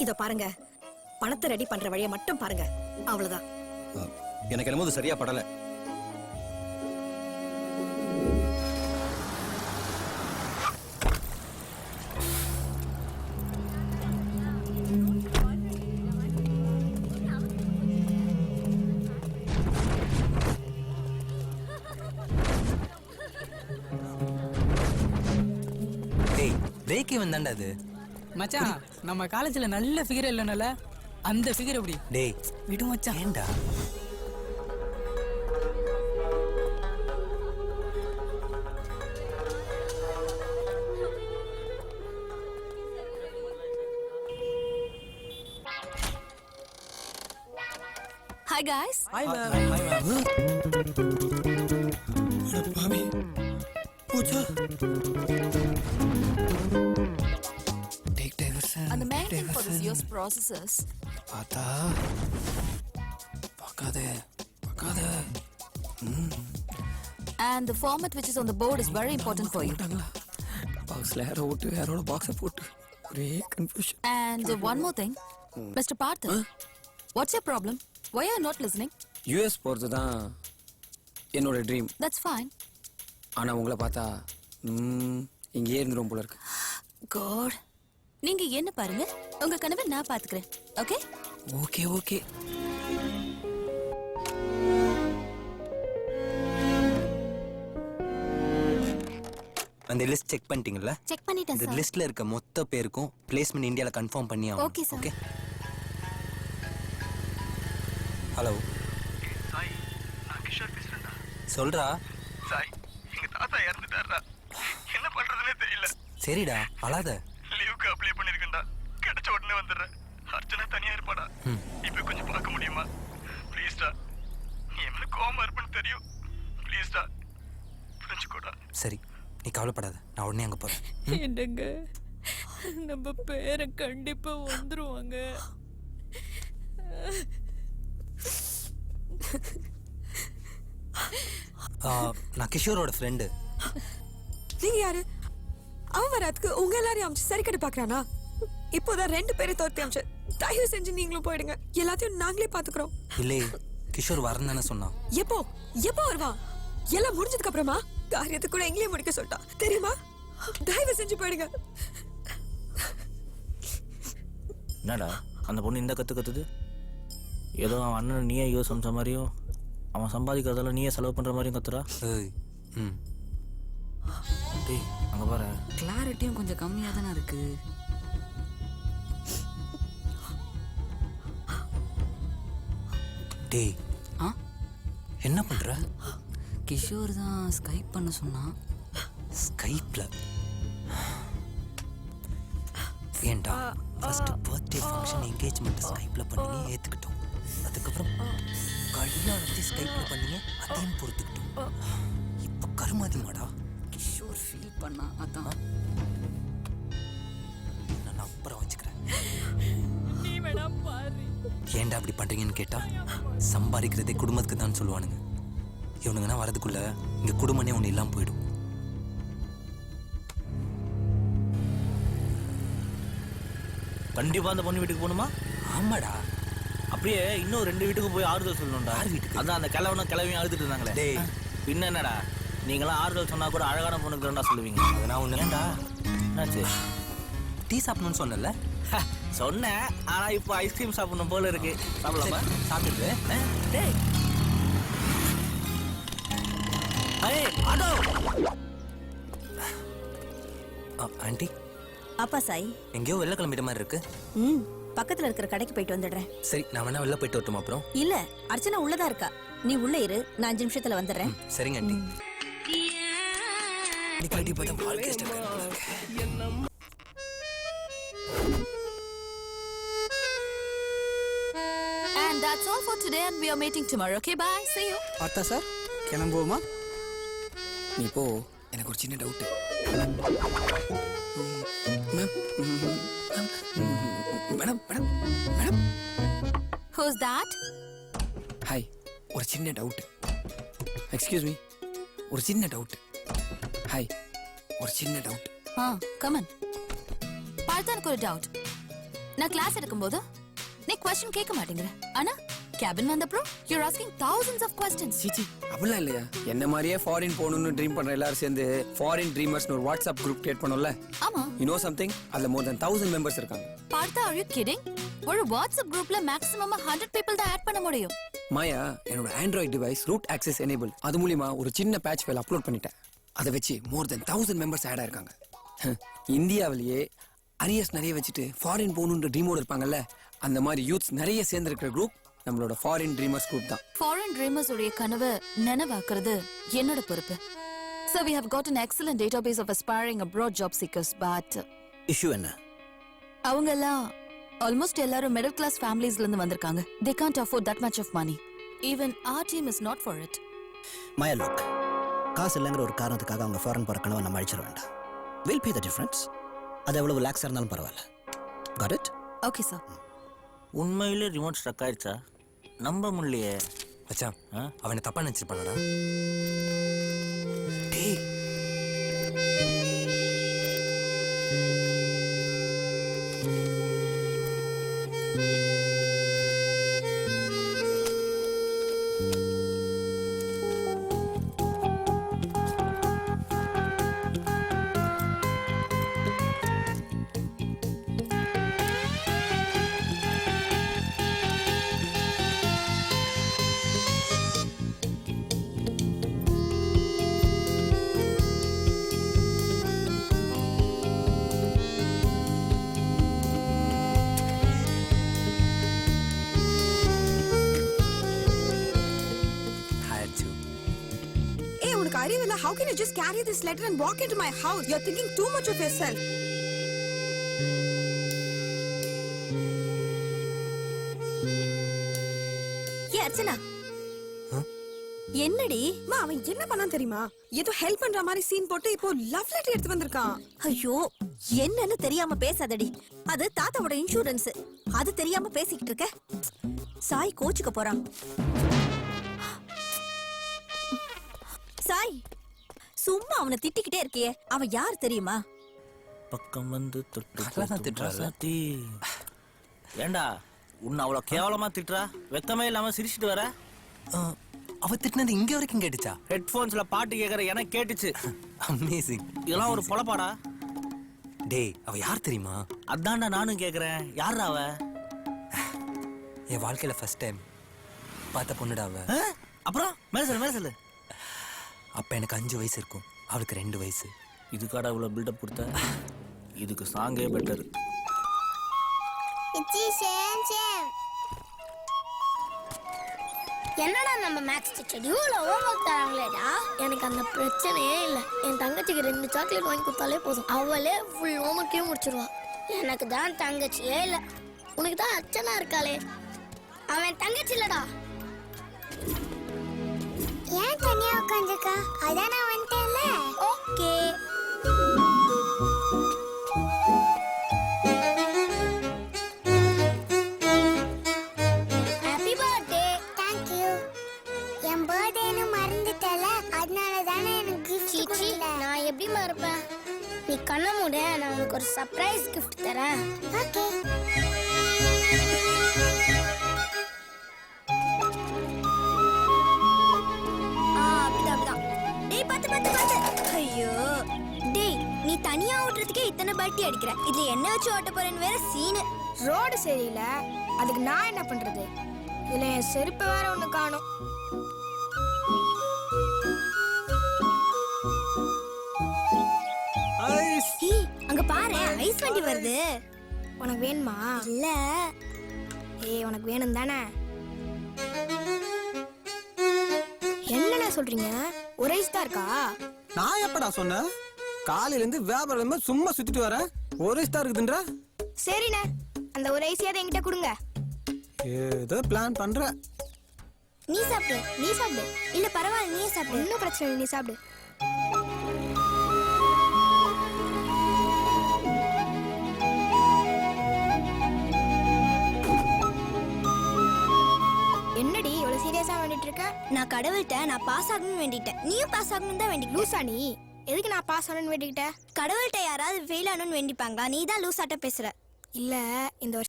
இத பாருங்க, பணத்தை ரெடி பண்ற வழியை மட்டும் பாருங்க, அவ்வளவுதான். எனக்கு என்னமோ சரியா படல. பிரேக் இவன் தான்டா அது. மச்சான், நம்ம காலேஜ்ல நல்ல ஃபிகர் இல்லனால அந்த ஃபிகர் எப்படி? டேய் விடு மச்சான். ஏன்டா? Hi guys. Hi ma'am. Hi ma'am. மாமி Pooja take diversion. And the main thing for this year's process is பாத்தா பக்காதே. and the format which is on the board is very important for you. பாக்ஸ்ல யாரோ ஓட்டு யாரோட பாக்ஸை போட்டு ஒரே confusion. And one more thing, Mr. Partha, what's your problem? Why are you not listening? US போறது தான் என்னோட ட்ரீம். That's fine. ஆனா உங்களை பார்த்தா இங்கேயே இருந்துரும் போல இருக்கு. God, நீங்க என்ன பாருங்க, உங்க கனவை நான் பாத்துக்கிறேன். Okay okay okay. அந்த லிஸ்ட் செக் பண்ணிட்டீங்களா? செக் பண்ணிட்டேன் இந்த சார். லிஸ்ட்ல இருக்க மொத்த பேருக்கும் பிளேஸ்மென்ட் இந்தியால கன்ஃபார்ம் பண்ணி ஆகும். Okay, sir. Okay. Hello Sai, நான் கிஷோர் பேசுறேன்டா. சொல்றா. சாய், எங்க தாத்தா இறந்துட்டாருடா. என்ன பண்றதுனே தெரியல. சரிடா, அழாத. லீவுக்கு அப்ளை பண்ணிருக்கேன்டா. கிடைச்ச உடனே வந்துடுறேன். அர்ச்சனா தனியா இருப்பாடா. இப்போ கொஞ்சம் பார்க்க முடியுமா? ப்ளீஸ்டா. நீ என்ன கோவமா இருப்பேன்னு தெரியும். ப்ளீஸ்டா, புரிஞ்சுக்கோடா. சரி, நீ கவலைப்படாத, நான் உடனே அங்க போறேன். என்னங்க, நம்ம பேரை கண்டிப்பா வந்துருவாங்க. நான் கிஷோரோட ஃப்ரெண்டு. நீங்க யாரு? அவன் வராதுக்கு உங்க எல்லாரையும் அமிச்சு சரி கட்டு பாக்குறானா? இப்போதான் 2 பேரை தோர்த்தி அமிச்சு. தயவு செஞ்சு நீங்களும் போயிடுங்க, எல்லாத்தையும் நாங்களே பாத்துக்கிறோம். இல்லே, கிஷோர் வரேன்னு தானே சொன்னான். எப்போ வருவான்? எல்லாம் முடிஞ்சதுக்கு அப்புறமா? காரியத்தை கூட எங்கேயே முடிக்க சொல்லிட்டான் தெரியுமா? தயவு செஞ்சு போயிடுங்க. என்னடா அந்த பொண்ணு இந்த கத்துது? ஏதோ அவன் அண்ணன் நீயே யூஸ் பண்ணுற மாதிரியும் அவன் சம்பாதிக்கிறதெல்லாம் நீயே செலவு பண்ணுற மாதிரியும் கத்துறா. டேய் அங்கே பாரு, கிளாரிட்டியும் கொஞ்சம் கம்மியாக தானே இருக்கு. டேய் என்ன பண்ற? கிஷோர் தான் ஸ்கைப் பண்ண சொன்னான். ஸ்கைப்ல? ஏன்டா ஃபர்ஸ்ட் பர்த்டே ஃபங்க்ஷன் என்கேஜ்மெண்ட் ஸ்கைப்ல பண்ணி ஏத்துக்கிட்டோம். அதுக்கப்புறம் கல்யாணத்தை ஸ்கைப்ல பண்ணி அதையும் பொறுத்துக்கிட்டோம். இப்ப கருமாதி மாடா. கிஷோர் ஃபீல் பண்ணா அதான். நான் அப்புறம் வச்சுக்கிறேன். நீ வேணா பாரு. ஏன்டா அப்படி பண்றீங்கன்னு கேட்டா, சம்பாதிக்கிறதே குடும்பத்துக்கு தான் சொல்லுவானுங்க. இவனுங்கன்னா வரதுக்குள்ள இங்க குடும்பமே ஒண்ணு இல்லாம போயிடும். கண்டிப்பாக அந்த பொண்ணு வீட்டுக்கு போகணுமா? ஆமாடா. அப்படியே இன்னும் 2 வீட்டுக்கு போய் ஆறுதல் சொல்லணும்டா. 6 வீட்டுக்கு? அதான் அந்த கிழவியும் அழுதுட்டு இருந்தாங்களே. டேய் பின்ன என்னடா, நீங்களாம் ஆறுதல் சொன்னா கூட அழகான பொண்ணுக்கு தான்டா சொல்லுவீங்க. அதெல்லாம் ஒண்ணு. ஏன்டா என்னாச்சு? டீ சாப்பிடணும்னு சொன்னல? சொன்னேன், ஆனா இப்போ ஐஸ்கிரீம் சாப்பிடணும் போல இருக்கு. சாப்பிடலாமா? சாப்பிட்டு. டேய் ஆட்டோ. ஆண்டி, அப்பா சாய், எங்கேயோ வெளில கிளம்பிட்ட மாதிரி இருக்கு. பக்கத்துல இருக்கிற கடைக்கு போயிட்டு வந்துடுறேன். சரி, நான் வேணா வெளில போயிட்டு வரட்டுமா? அப்புறம் இல்ல, அர்ச்சனா உள்ளதா இருக்கா. நீ உள்ள இரு, நான் 5 நிமிஷத்துல வந்துடுறேன். சரிங்க ஆண்டி. நிக்காட்டி போய்ட்டு வாழ்க்கை step. And that's all for today and we are meeting tomorrow. Okay, bye. See you. பார்த்தா சார், கிளம்புவோமா? நீ போ, எனக்கு ஒரு சின்ன doubt. Madam madam madam. Who's that? Hi, ஒரு சின்ன டவுட். எக்ஸ்கியூஸ் மீ, ஒரு சின்ன டவுட். ஹாய், ஒரு சின்ன டவுட். Come on. Partha, எனக்கு ஒரு doubt. நான் கிளாஸ் எடுக்கும்போது நீ கொஸ்டின் கேட்க மாட்டேங்கிற. ஆனா கேபின் வந்தப்புறம் you're asking thousands of questions. சீச்சி அப்படிலாம் இல்லையா? என்ன மாதிரியே ஃபாரின் போகணும்னு ட்ரீம் பண்ற எல்லாரும் சேர்ந்து ஃபாரின் ட்ரீமர்ஸ்னு ஒரு வாட்ஸ்அப் குரூப் கிரியேட் பண்ணோம்ல. ஆமா. You know something? அதுல more than 1000 மெம்பர்ஸ் இருக்காங்க. பார்த்தா are you kidding? ஒரு வாட்ஸ்அப் குரூப்ல மேக்ஸிமம் 100 people தான் ஆட் பண்ண முடியும். மாயா, என்னோட android device root access enable. அது மூலியமா ஒரு சின்ன பேட்ச் ஃபைல் அப்லோட் பண்ணிட்டேன். அதை வச்சு more than 1000 மெம்பர்ஸ் ஆட் ஆயிருக்காங்க. இந்தியாவிலேயே அரியர்ஸ் நிறைய வச்சுட்டு ஃபாரின் போகணுன்ற ட்ரீமோடு இருப்பாங்கல்ல, அந்த மாதிரி யூத்ஸ் நிறைய சேர்ந்து இருக்கிற குரூப் நம்மளோட ஃபாரின் ட்ரீமர்ஸ் குரூப் தான். ஃபாரின் ட்ரீமர்ஸ் உடைய கனவை நினைவாக்குறது என்னோட பொறுப்பு. So we have got an excellent database of aspiring abroad job seekers, but issue என்ன? அவங்க எல்லாம் ஆல்மோஸ்ட் எல்லாரும் மிடில் கிளாஸ் ஃபேமிலிஸ்ல இருந்து வந்திருக்காங்க. They can't afford that much of money. Even our team is not for it. Maya look, காசு இல்லைங்கிற ஒரு காரணத்துக்காக அவங்க ஃபாரின் போகிற கனவை நம்ம அழிச்சிட வேண்டாம். Will pay the difference. அது எவ்வளவு லேக்ஸாக இருந்தாலும் பரவாயில்ல. Got it? Okay sir. உண்மையிலே ரிமோட் ஸ்ட்ரக் ஆயிடுச்சா? நம்ப முடியலையே. மச்சான் அவனை தப்பா நினைச்சிருப்பானடா. டேய் அறிவில்ல. How can you just carry this letter and walk into my house? You're thinking too much of yourself. ஏ அர்ச்சனா, என்னடி? அவன் என்ன பண்ணான் தெரியுமா? ஏதோ ஹெல்ப் பண்ற மாதிரி சீன் போட்டு இப்போ லவ் லெட்டர் எடுத்து வந்திருக்கான். ஐயோ, என்னன்னு தெரியாம பேசாதடி. அது தாத்தாவோட இன்சூரன்ஸ். அது தெரியாம பேசிக்கிட்டு இருக்க. சாய் கோச்சுக்க போறான். சாய், சும்மா அவனை திட்டிக்கிட்டே இருக்கியே. அவன் யார் தெரியுமா? பக்கம் வந்து அதெல்லாம் திட்டுறாரு. தொட்டு. ஏண்டா உன்னை அவ்வளோ கேவலமா திட்டுறா? வெக்கமே இல்லாம சிரிச்சிட்டு வர. அவ திட்டினது இங்க வரைக்கும் கேட்டுச்சா? ஹெட்ஃபோன்ஸ்ல பாட்டு கேட்கற எனக்கு கேட்டுச்சு. அமேசிங். இதெல்லாம் ஒரு பொழப்பாடா? டேய் அவ யார் தெரியுமா? அதான்டா நானும் கேக்குறேன். யாரா அவ? என் வாழ்க்கையில ஃபர்ஸ்ட் டைம் பார்த்த பொண்ணுடா அவ. அப்புறம் மேல சொல்லு. அப்ப எனக்கு 5 வயசு இருக்கும், அவளுக்கு 2 வயசு. இதுக்காடா இவ்வளவு பில்டப் கொடுத்த? இதுக்கு சாங்கே பெட்டர். என்னடா நம்ம மேக்ஸ் டீச்சர் இவ்வளோ ஹோம்ஒர்க் தராங்களேடா. எனக்கு அந்த பிரச்சனையே இல்லை. என் தங்கச்சிக்கு 2 சாக்லேட் வாங்கி கொடுத்தாலே போதும், அவளே ஃபுல் ஹோம்ஒர்க்கையும் முடிச்சிருவான். எனக்கு தான் தங்கச்சியே இல்லை. உனக்கு தான் அச்சனா இருக்காளே. அவன் தங்கச்சி இல்லடா. ஏன் தனியா உட்காந்துக்கா? அதான் நான் வந்துட்டேன்ல. Okay. Happy birthday. Thank you. என் பர்த்டேன்னு மறந்துட்டல, அதனால தானே எனக்கு கிஃப்ட் கொடுக்கல. நான் எப்படி மறப்பேன்? நீ கண்ண மூடு, நான் உனக்கு ஒரு சர்ப்ரைஸ் கிஃப்ட் தரேன். ஓகே. ஐயோ டேய், நீ தனியா ஓட்டுறதுக்கே இத்தனை பல்ட்டி அடிக்கிற. இதுல என்ன வச்சு ஓட்ட போறேன்னு வேற சீனு. ரோடு சரியில்லை, அதுக்கு நான் என்ன பண்றது? இதுல என் செருப்பு வேற ஒண்ணு காணும். அங்க பாரு, ஐஸ் வண்டி வருது. உனக்கு வேணுமா? இல்ல. ஏய், உனக்கு வேணும் தானே? என்னண்ணா சொல்றீங்க? ஒரு ஐஸ் தான் இருக்கா? நான் எப்படா சொன்னேன்? காலையில இருந்து வியாபாரம் சும்மா சுத்திட்டு வரேன். ஒரு ஸ்டார் இருக்குதுன்றா. சரிண்ணே, அந்த ஒரு ஐஸையாவது என்கிட்ட கொடுங்க. ஏதோ பிளான் பண்ற. நீ சாப்பிடு. இல்ல பரவாயில்ல, நீயே சாப்பிடு. இன்னும் பிரச்சனை இல்லை, நீ சாப்பிடு. என்னடி இவ்வளவு சீரியஸா வேண்டிட்டு இருக்க? நான் கடவுள்கிட்ட நான் பாஸ் ஆகணும்னு வேண்டிட்டேன். நீயும் பாஸ் ஆகணும்னு தான் வேண்டிக்க. லூசா நீ? எதுக்கு நான் பாஸ் ஆகணும்னு வேண்டிக்கிட்ட? கடவுள்கிட்ட யாராவது ஃபெயில் ஆகணும்னு வேண்டிப்பாங்களா? நீ தான் லூசாட்ட பேசுற. இல்ல, இந்த